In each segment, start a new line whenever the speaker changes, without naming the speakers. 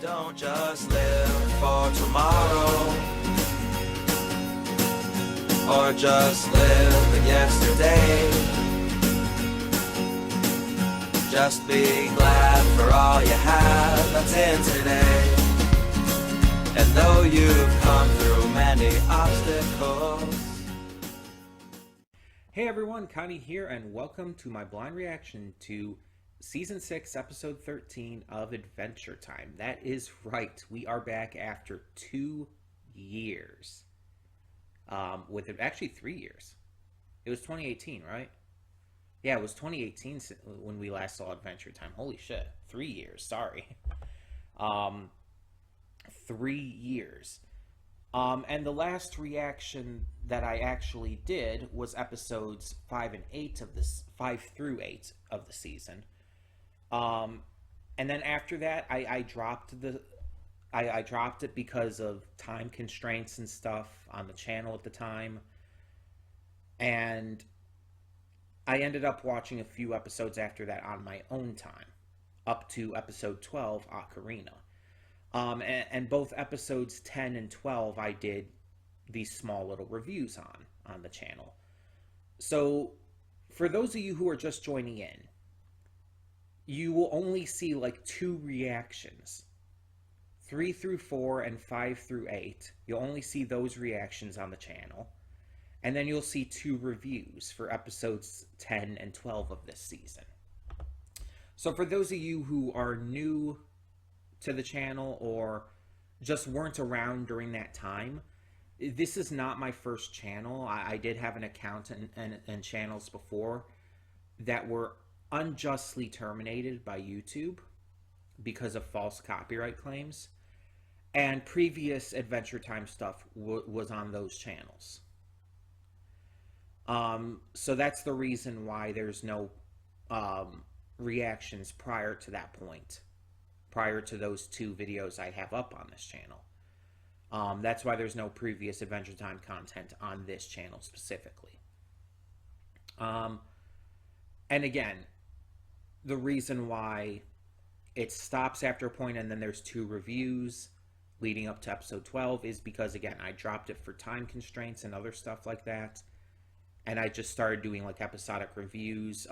Don't just live for tomorrow, or just live in yesterday. Just be glad for all you have that's in today. And though you've come through many obstacles.
Hey everyone, Connie here, and welcome to my blind reaction to Season 6, Episode 13 of Adventure Time. That is right, we are back after 2 years. With it, actually 3 years. It was 2018, right? Yeah, it was 2018 when we last saw Adventure Time. Holy shit, 3 years, sorry. 3 years. And the last reaction that I actually did was episodes 5 through 8 of the season. And then after that, I dropped I dropped it because of time constraints and stuff on the channel at the time. And I ended up watching a few episodes after that on my own time, up to episode 12, Ocarina. And both episodes 10 and 12 I did these small little reviews on the channel. So for those of you who are just joining in, you will only see like 2 reactions. 3 through 4 and 5 through 8. You'll only see those reactions on the channel. And then you'll see 2 reviews for episodes 10 and 12 of this season. So for those of you who are new to the channel or just weren't around during that time, this is not my first channel. I did have an account and channels before that were unjustly terminated by YouTube because of false copyright claims, and previous Adventure Time stuff was on those channels. So that's the reason why there's no reactions prior to that point, prior to those 2 videos I have up on this channel. That's why there's no previous Adventure Time content on this channel specifically. And again, the reason why it stops after a point and then there's 2 reviews leading up to episode 12 is because, again, I dropped it for time constraints and other stuff like that. And I just started doing like episodic reviews,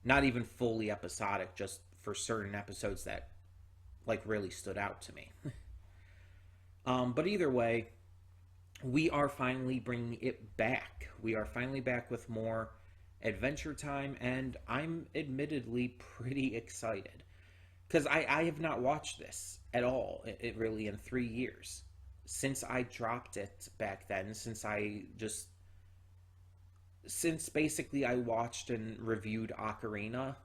not even fully episodic, just for certain episodes that like really stood out to me. But either way, we are finally bringing it back. We are finally back with more Adventure Time, and I'm admittedly pretty excited because I have not watched this at all, it really, in 3 years since I dropped it back then. Since basically I watched and reviewed Ocarina,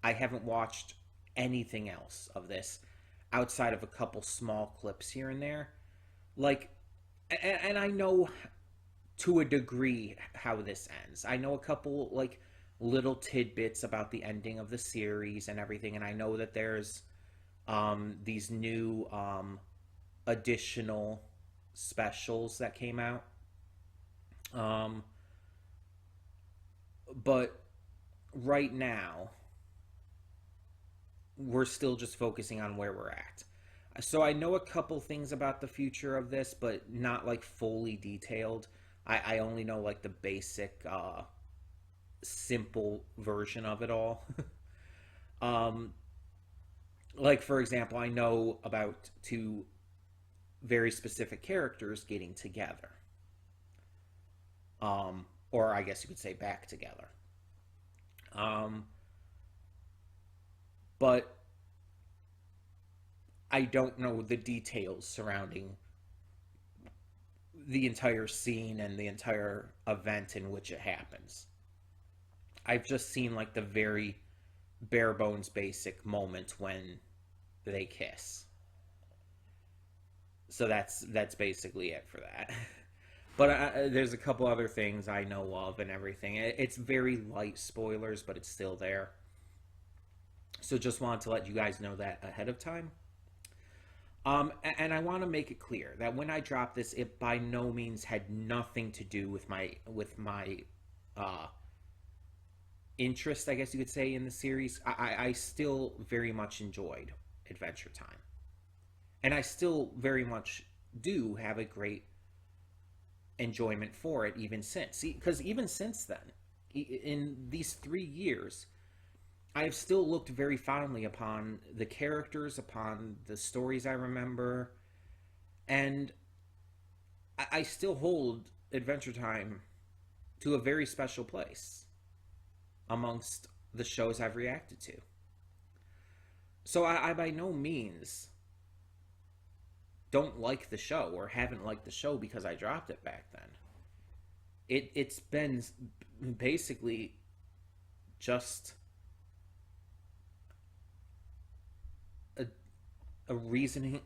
I haven't watched anything else of this outside of a couple small clips here and there. Like, and I know to a degree how this ends. I know a couple like little tidbits about the ending of the series and everything, and I know that there's these new additional specials that came out. But right now, we're still just focusing on where we're at. So I know a couple things about the future of this, but not like fully detailed. I only know like the basic, simple version of it all. Like, for example, I know about 2 very specific characters getting together. Or I guess you could say back together. But I don't know the details surrounding the entire scene and the entire event in which it happens. I've just seen like the very bare bones basic moment when they kiss. So that's basically it for that. But there's a couple other things I know of and everything. It's very light spoilers, but it's still there. So just wanted to let you guys know that ahead of time. And I want to make it clear that when I dropped this, it by no means had nothing to do with my interest, I guess you could say, in the series. I still very much enjoyed Adventure Time. And I still very much do have a great enjoyment for it even since. Because even since then, in these 3 years, I have still looked very fondly upon the characters, upon the stories I remember, and I still hold Adventure Time to a very special place amongst the shows I've reacted to. So I by no means don't like the show or haven't liked the show because I dropped it back then. It's been basically just a reasoning.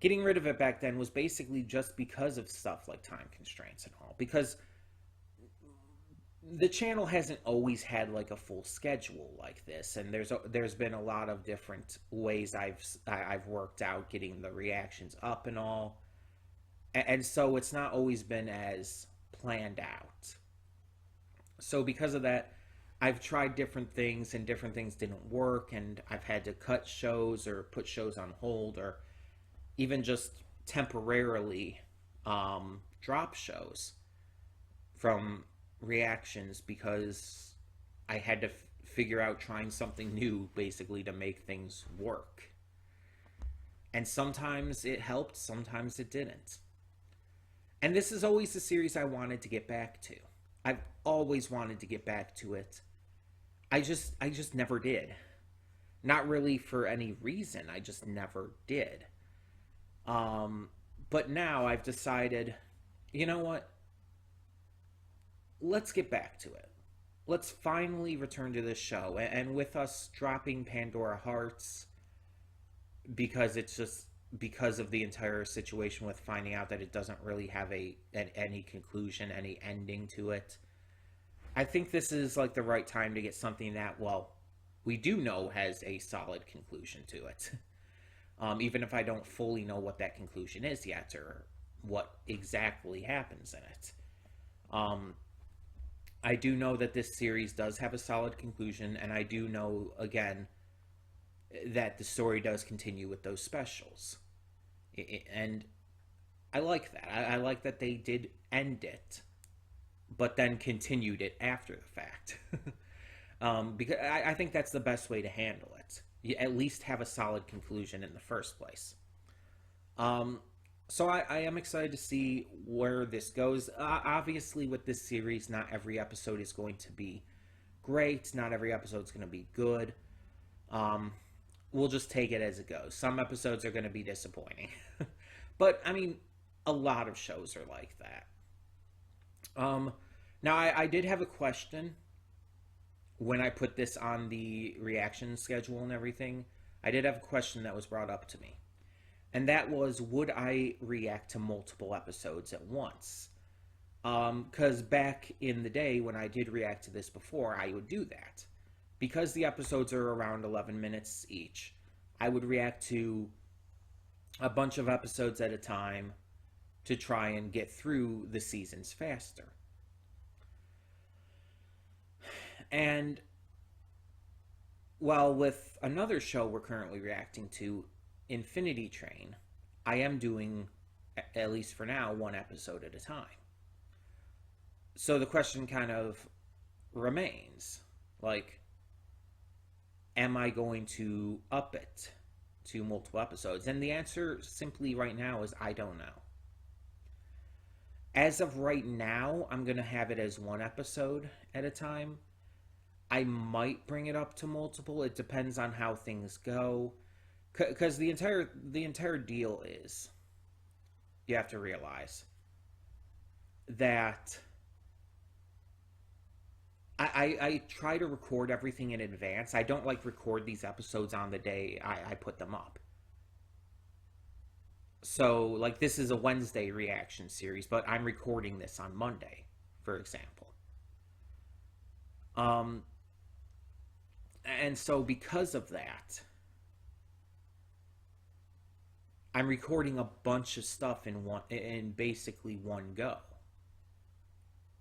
Getting rid of it back then was basically just because of stuff like time constraints and all. Because the channel hasn't always had like a full schedule like this, and there's been a lot of different ways I've worked out getting the reactions up and all, and so it's not always been as planned out. So because of that, I've tried different things and different things didn't work, and I've had to cut shows or put shows on hold or even just temporarily drop shows from reactions because I had to figure out trying something new basically to make things work. And sometimes it helped, sometimes it didn't. And this is always the series I wanted to get back to. I've always wanted to get back to it. I just never did. Not really for any reason, I just never did. But now I've decided, you know what? Let's get back to it. Let's finally return to this show. And with us dropping Pandora Hearts, because it's just because of the entire situation with finding out that it doesn't really have any conclusion, any ending to it, I think this is like the right time to get something that, well, we do know has a solid conclusion to it. Even if I don't fully know what that conclusion is yet or what exactly happens in it. I do know that this series does have a solid conclusion, and I do know, again, that the story does continue with those specials. And I like that. I like that they did end it, but then continued it after the fact. Because I think that's the best way to handle it. You at least have a solid conclusion in the first place. So I am excited to see where this goes. Obviously, with this series, not every episode is going to be great. Not every episode is going to be good. We'll just take it as it goes. Some episodes are going to be disappointing. But, I mean, a lot of shows are like that. Now, I did have a question when I put this on the reaction schedule and everything. I did have a question that was brought up to me. And that was, would I react to multiple episodes at once? Because back in the day when I did react to this before, I would do that. Because the episodes are around 11 minutes each, I would react to a bunch of episodes at a time to try and get through the seasons faster. And, well, with another show we're currently reacting to, Infinity Train, I am doing, at least for now, one episode at a time. So the question kind of remains, like, am I going to up it to multiple episodes? And the answer simply right now is I don't know. As of right now, I'm going to have it as one episode at a time. I might bring it up to multiple. It depends on how things go. Because the entire deal is, you have to realize that I try to record everything in advance. I don't like record these episodes on the day I put them up. So, like, this is a Wednesday reaction series, but I'm recording this on Monday, for example. And so because of that, I'm recording a bunch of stuff in basically one go.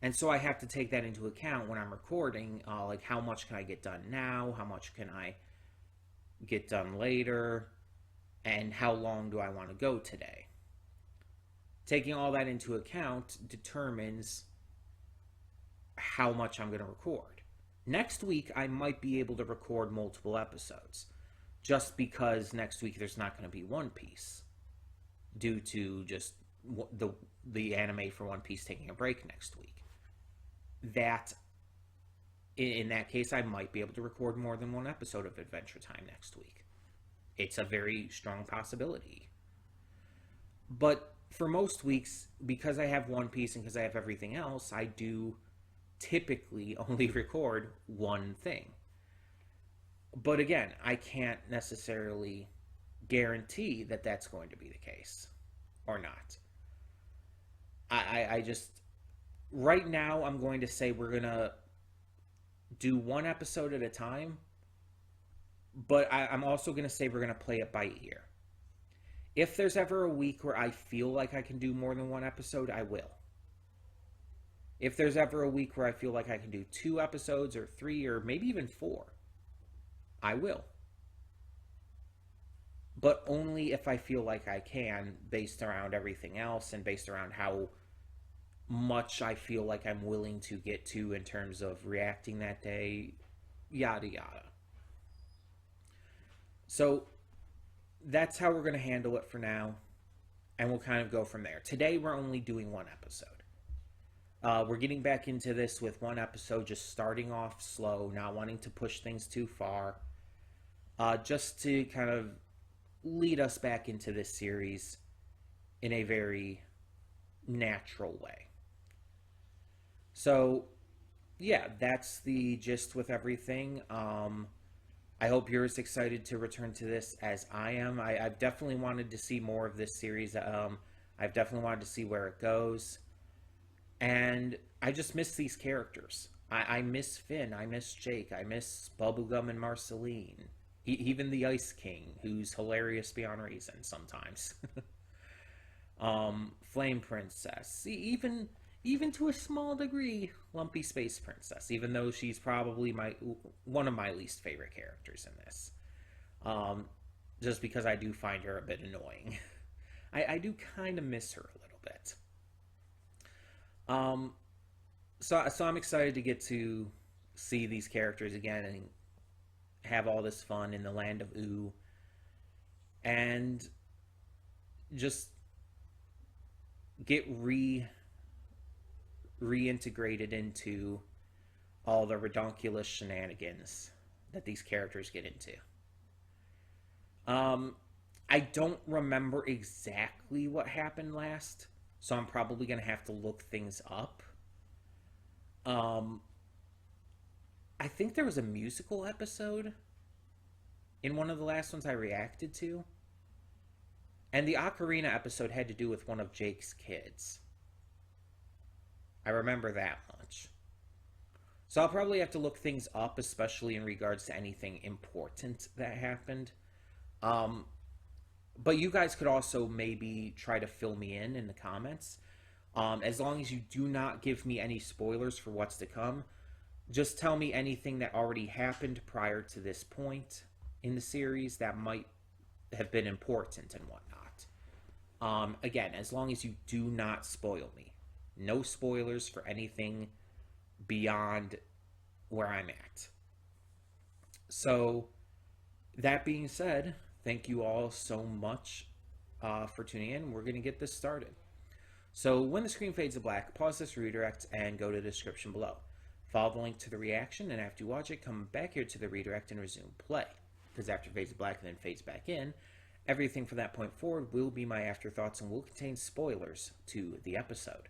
And so I have to take that into account when I'm recording, like how much can I get done now? How much can I get done later? and how long do I want to go today. Taking all that into account determines how much I'm going to record. Next week, I might be able to record multiple episodes, just because next week there's not going to be One Piece, due to just the anime for One Piece taking a break next week. That, in that case, I might be able to record more than one episode of Adventure Time next week. It's a very strong possibility. But for most weeks, because I have One Piece and because I have everything else, I do typically only record one thing. But again, I can't necessarily guarantee that that's going to be the case or not. I just, right now, I'm going to say we're going to do one episode at a time, but I'm also going to say we're going to play it by ear. If there's ever a week where I feel like I can do more than one episode, I will. If there's ever a week where I feel like I can do 2 episodes or 3 or maybe even 4, I will. But only if I feel like I can, based around everything else and based around how much I feel like I'm willing to get to in terms of reacting that day, yada yada. So that's how we're going to handle it for now, and we'll kind of go from there. Today we're only doing one episode. We're getting back into this with one episode, just starting off slow, not wanting to push things too far, just to kind of lead us back into this series in a very natural way. So, yeah, that's the gist with everything. I hope you're as excited to return to this as I am. I've definitely wanted to see more of this series. I've definitely wanted to see where it goes. And I just miss these characters. I miss Finn. I miss Jake. I miss Bubblegum and Marceline. Even the Ice King, who's hilarious beyond reason sometimes. Flame Princess. Even to a small degree, Lumpy Space Princess, even though she's probably one of my least favorite characters in this. Just because I do find her a bit annoying. I do kind of miss her a little bit. So I'm excited to get to see these characters again and have all this fun in the land of Ooh. And just get reintegrated into all the redonkulous shenanigans that these characters get into. I don't remember exactly what happened last, so I'm probably going to have to look things up. I think there was a musical episode in one of the last ones I reacted to. And the Ocarina episode had to do with one of Jake's kids. I remember that much. So I'll probably have to look things up, especially in regards to anything important that happened. But you guys could also maybe try to fill me in the comments. As long as you do not give me any spoilers for what's to come, just tell me anything that already happened prior to this point in the series that might have been important and whatnot. Again, as long as you do not spoil me. No spoilers for anything beyond where I'm at. So, that being said, thank you all so much for tuning in. We're going to get this started. So, when the screen fades to black, pause this redirect and go to the description below. Follow the link to the reaction, and after you watch it, come back here to the redirect and resume play. Because after it fades to black and then fades back in, everything from that point forward will be my afterthoughts and will contain spoilers to the episode.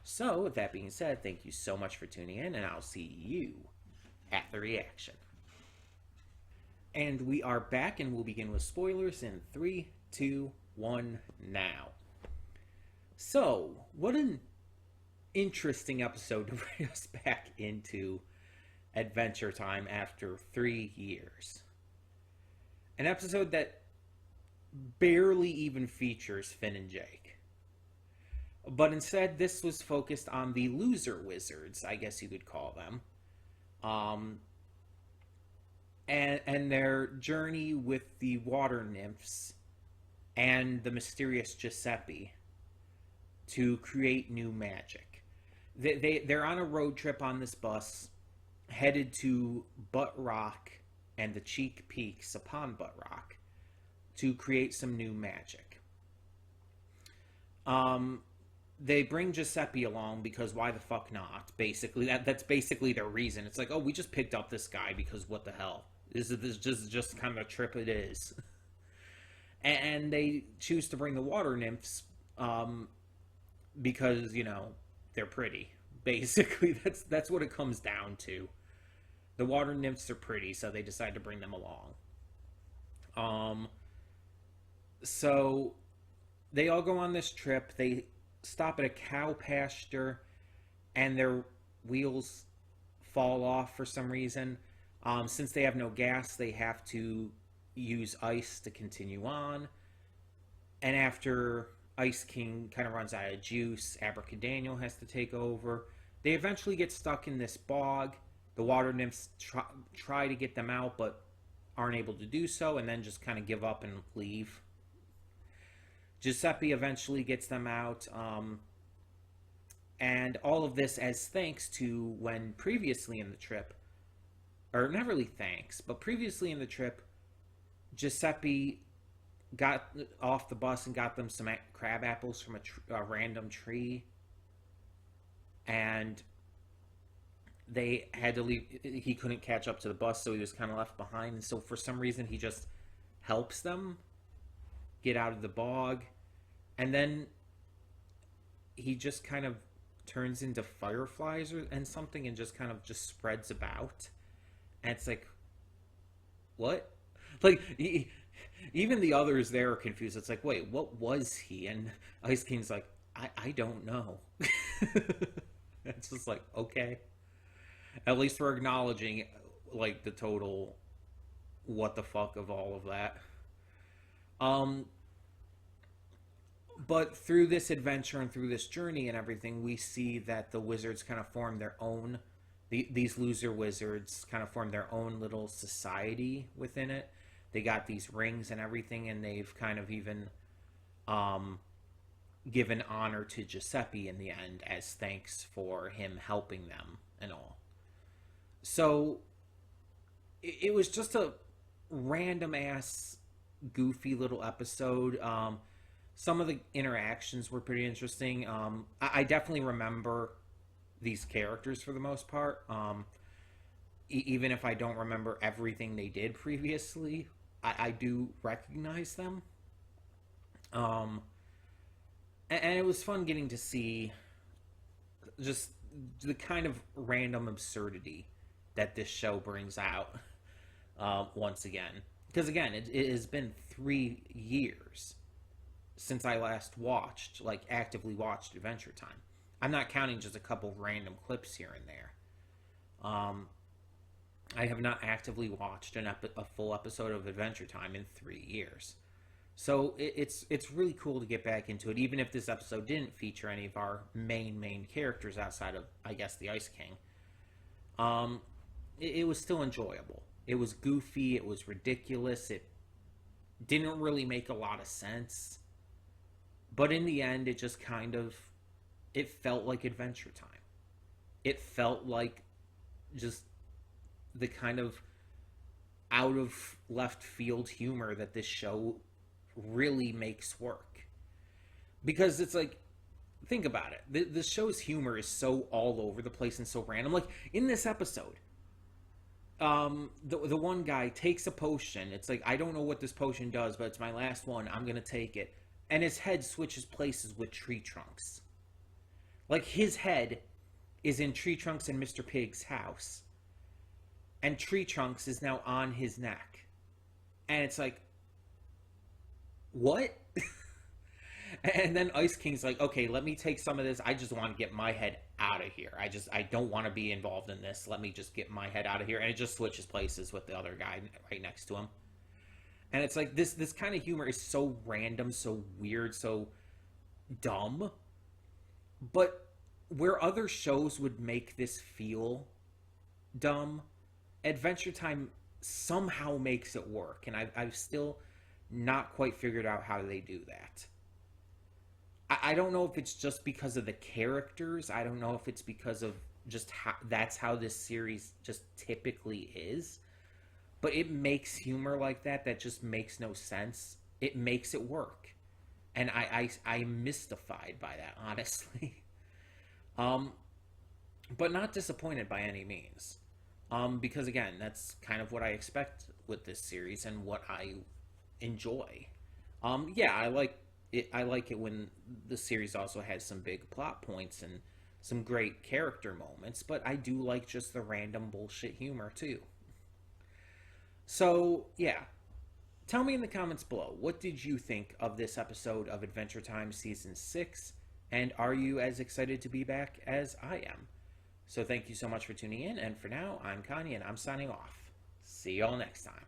So, with that being said, thank you so much for tuning in, and I'll see you at the reaction. And we are back, and we'll begin with spoilers in 3, 2, 1, now. So, what an interesting episode to bring us back into Adventure Time after 3 years. An episode that barely even features Finn and Jake. But instead, this was focused on the loser wizards, I guess you could call them. And their journey with the water nymphs and the mysterious Giuseppe to create new magic. They're on a road trip on this bus headed to Butt Rock and the Cheek Peaks upon Butt Rock to create some new magic. They bring Giuseppe along because why the fuck not? Basically, that's basically their reason. It's like, oh, we just picked up this guy because what the hell? This is just kind of a trip it is. And they choose to bring the water nymphs because, you know, they're pretty. Basically, that's what it comes down to. The water nymphs are pretty, so they decide to bring them along. So they all go on this trip. They stop at a cow pasture, and their wheels fall off for some reason. Since they have no gas, they have to use ice to continue on. And after Ice King kind of runs out of juice, Abracadaniel has to take over. They eventually get stuck in this bog. The water nymphs try to get them out, but aren't able to do so, and then just kind of give up and leave. Giuseppe eventually gets them out, and all of this as thanks to when previously in the trip, or not really thanks, but previously in the trip, Giuseppe got off the bus and got them some crab apples from a random tree, and they had to leave. He couldn't catch up to the bus, so he was kind of left behind, and so for some reason he just helps them get out of the bog, and then he just kind of turns into fireflies and something and just kind of just spreads about, and it's like, what? Like, even the others there are confused. It's like, wait, what was he? And Ice King's like, I don't know. It's just like, okay. At least we're acknowledging, like, the total what the fuck of all of that. But through this adventure and through this journey and everything, we see that the wizards kind of form their own, these loser wizards kind of form their own little society within it. They got these rings and everything, and they've kind of even given honor to Giuseppe in the end as thanks for him helping them and all. So it was just a random ass goofy little episode. Some of the interactions were pretty interesting. I definitely remember these characters for the most part. Even if I don't remember everything they did previously, I do recognize them. And it was fun getting to see just the kind of random absurdity that this show brings out once again. Because again, it has been 3 years since I last watched, like actively watched Adventure Time. I'm not counting just a couple of random clips here and there. I have not actively watched a full episode of Adventure Time in 3 years. So it's really cool to get back into it, even if this episode didn't feature any of our main characters outside of, I guess, the Ice King. It was still enjoyable. It was goofy, it was ridiculous, it didn't really make a lot of sense. But in the end, it just kind of, it felt like Adventure Time. It felt like just the kind of out of left field humor that this show really makes work. Because it's like, think about it. The show's humor is so all over the place and so random. Like, in this episode, the one guy takes a potion. It's like, I don't know what this potion does, but it's my last one. I'm going to take it. And his head switches places with Tree Trunks. Like, his head is in Tree Trunks and Mr. Pig's house. And Tree Trunks is now on his neck. And it's like, what? And then Ice King's like, okay, let me take some of this. I just want to get my head out of here. I don't want to be involved in this. Let me just get my head out of here. And it just switches places with the other guy right next to him. And it's like, this kind of humor is so random, so weird, so dumb. But where other shows would make this feel dumb, Adventure Time somehow makes it work. And I've still not quite figured out how they do that. I don't know if it's just because of the characters. I don't know if it's because of just how that's how this series just typically is. But it makes humor like that just makes no sense. It makes it work. And I'm mystified by that, honestly. But not disappointed by any means. Because again, that's kind of what I expect with this series and what I enjoy. Yeah, I like it. I like it when the series also has some big plot points and some great character moments. But I do like just the random bullshit humor too. So yeah, tell me in the comments below, what did you think of this episode of Adventure Time Season 6? And are you as excited to be back as I am? So thank you so much for tuning in, and for now, I'm Connie, and I'm signing off. See y'all next time.